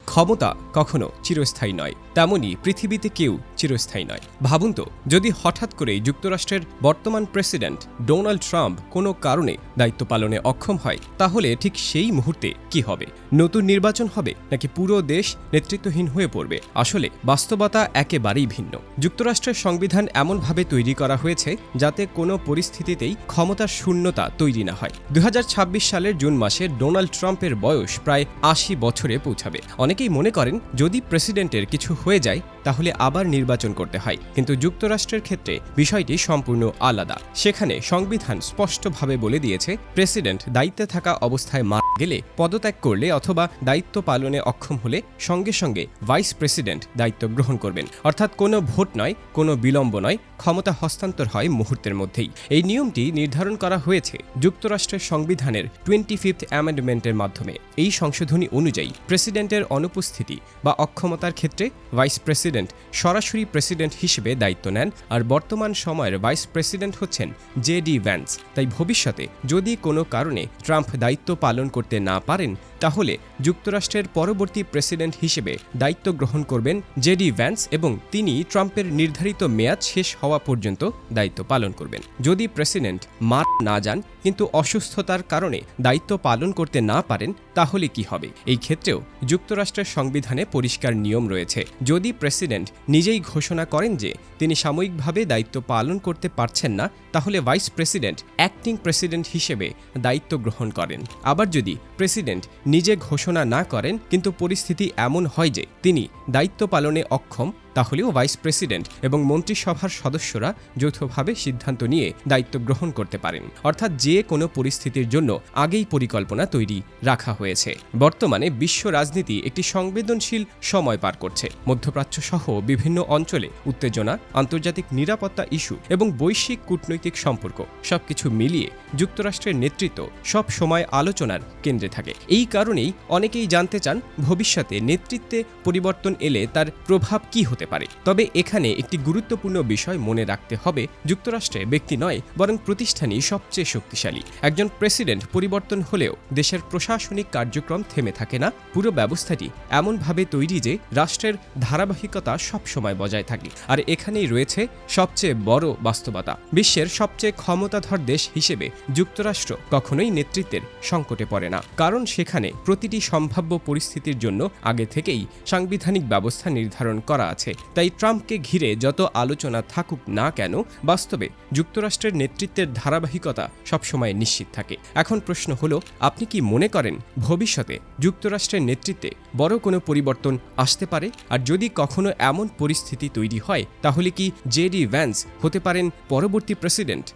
ক্ষমতা কখনো চিরস্থায়ী নয়, তেমনি পৃথিবীতে কেউ চিরস্থায়ী নয়। ভাবুন তো, যদি হঠাৎ করেই যুক্তরাষ্ট্রের বর্তমান প্রেসিডেন্ট ডোনাল্ড ট্রাম্প কোনো কারণে দায়িত্ব পালনে অক্ষম হয়, তাহলে ঠিক সেই মুহূর্তে কি হবে? নতুন নির্বাচন হবে নাকি পুরো দেশ নেতৃত্বহীন হয়ে পড়বে? আসলে বাস্তবতা একেবারেই ভিন্ন। যুক্তরাষ্ট্রের সংবিধান এমনভাবে তৈরি করা হয়েছে যাতে কোনো পরিস্থিতিতেই ক্ষমতার শূন্যতা তৈরি না হয়। 2026 সালের জুন মাসে ডোনাল্ড ট্রাম্পের বয়স প্রায় 80 বছরে পৌঁছাবে। অনেকেই মনে করেন যদি প্রেসিডেন্টের কিছু হয়ে যায় তাহলে আবার নির্বাচন করতে হয়, কিন্তু যুক্তরাষ্ট্রের ক্ষেত্রে বিষয়টি সম্পূর্ণ আলাদা। সেখানে সংবিধান স্পষ্টভাবে বলে দিয়েছে, প্রেসিডেন্ট দায়িত্বে থাকা অবস্থায় মারা গেলে, পদত্যাগ করলে অথবা দায়িত্ব পালনে অক্ষম হলে সঙ্গে সঙ্গে ভাইস প্রেসিডেন্ট দায়িত্ব গ্রহণ করবেন। অর্থাৎ কোনো ভোট নয়, কোনো বিলম্ব নয়, ক্ষমতা হস্তান্তর হয় মুহূর্তের মধ্যেই। এই নিয়মটি নির্ধারণ করা হয়েছে যুক্তরাষ্ট্রের সংবিধানের 25th অ্যামেন্ডমেন্টের মাধ্যমে। এই সংশোধনী অনুযায়ী প্রেসিডেন্টের অনুপস্থিতি বা অক্ষমতার ক্ষেত্রে ভাইস প্রেসিডেন্ট সরাসরি প্রেসিডেন্ট হিসেবে দায়িত্ব নেন, আর বর্তমান সময়ের ভাইস প্রেসিডেন্ট হচ্ছেন জেডি ভ্যান্স। তাই ভবিষ্যতে যদি কোনো কারণে ট্রাম্প দায়িত্ব পালন করতে না পারেন, তাহলে যুক্তরাষ্ট্রের পরবর্তী প্রেসিডেন্ট হিসেবে দায়িত্ব গ্রহণ করবেন জেডি ভ্যান্স এবং তিনি ট্রাম্পের নির্ধারিত মেয়াদ শেষ হওয়া পর্যন্ত দায়িত্ব পালন করবেন। যদি প্রেসিডেন্ট মারা না যান কিন্তু অসুস্থতার কারণে দায়িত্ব পালন করতে না পারেন, তাহলে কি হবে? এই ক্ষেত্রেও যুক্তরাষ্ট্রের সংবিধানে পরিষ্কার নিয়ম রয়েছে। যদি প্রেসিডেন্ট নিজেই ঘোষণা করেন যে তিনি সাময়িকভাবে দায়িত্ব পালন করতে পারছেন না, তাহলে ভাইস প্রেসিডেন্ট অ্যাক্টিং প্রেসিডেন্ট হিসেবে দায়িত্ব গ্রহণ করেন। আবার যদি প্রেসিডেন্ট নিজে ঘোষণা না করেন কিন্তু পরিস্থিতি এমন হয় যে তিনি দায়িত্ব পালনে অক্ষম, তাহলেও ভাইস প্রেসিডেন্ট এবং মন্ত্রিসভার সদস্যরা যৌথভাবে সিদ্ধান্ত নিয়ে দায়িত্ব গ্রহণ করতে পারেন। অর্থাৎ যে কোনো পরিস্থিতির জন্য আগেই পরিকল্পনা তৈরি রাখা হয়েছে। বর্তমানে বিশ্ব রাজনীতি একটি সংবেদনশীল সময় পার করছে। মধ্যপ্রাচ্য সহ বিভিন্ন অঞ্চলে উত্তেজনা, আন্তর্জাতিক নিরাপত্তা ইস্যু এবং বৈশ্বিক কূটনৈতিক সম্পর্ক সবকিছু মিলিয়ে যুক্তরাষ্ট্রের নেতৃত্ব সব সময় আলোচনার কেন্দ্রে থাকে। এই কারণেই অনেকেই জানতে চান, ভবিষ্যতে নেতৃত্বে পরিবর্তন এলে তার প্রভাব কি হতে পারে। তবে এখানে একটি গুরুত্বপূর্ণ বিষয় মনে রাখতে হবে, যুক্তরাষ্ট্রে ব্যক্তি নয় বরং প্রতিষ্ঠানই সবচেয়ে শক্তিশালী। একজন প্রেসিডেন্ট পরিবর্তন হলেও দেশের প্রশাসনিক কার্যক্রম থেমে থাকে না। পুরো ব্যবস্থাটি এমনভাবে তৈরি যে রাষ্ট্রের ধারাবাহিকতা সবসময় বজায় থাকে। আর এখানেই রয়েছে সবচেয়ে বড় বাস্তবতা। বিশ্বের সবচেয়ে ক্ষমতাধর দেশ হিসেবে যুক্তরাষ্ট্র কখনোই নেতৃত্বের সংকটে পড়ে না, কারণ সেখানে প্রতিটি সম্ভাব্য পরিস্থিতির জন্য আগে থেকেই সাংবিধানিক ব্যবস্থা নির্ধারণ করা আছে। তাই ট্রাম্পকে ঘিরে যত আলোচনা থাকুক না কেন, বাস্তবে যুক্তরাষ্ট্রের নেতৃত্বের ধারাবাহিকতা সবসময় নিশ্চিত থাকে। এখন প্রশ্ন হলো, আপনি কি মনে করেন ভবিষ্যতে যুক্তরাষ্ট্রের নেতৃত্বে বড় কোনো পরিবর্তন আসতে পারে? আর যদি কখনো এমন পরিস্থিতি তৈরি হয়, তাহলে কি জেডি ভ্যান্স হতে পারেন পরবর্তী প্রেসিডেন্ট?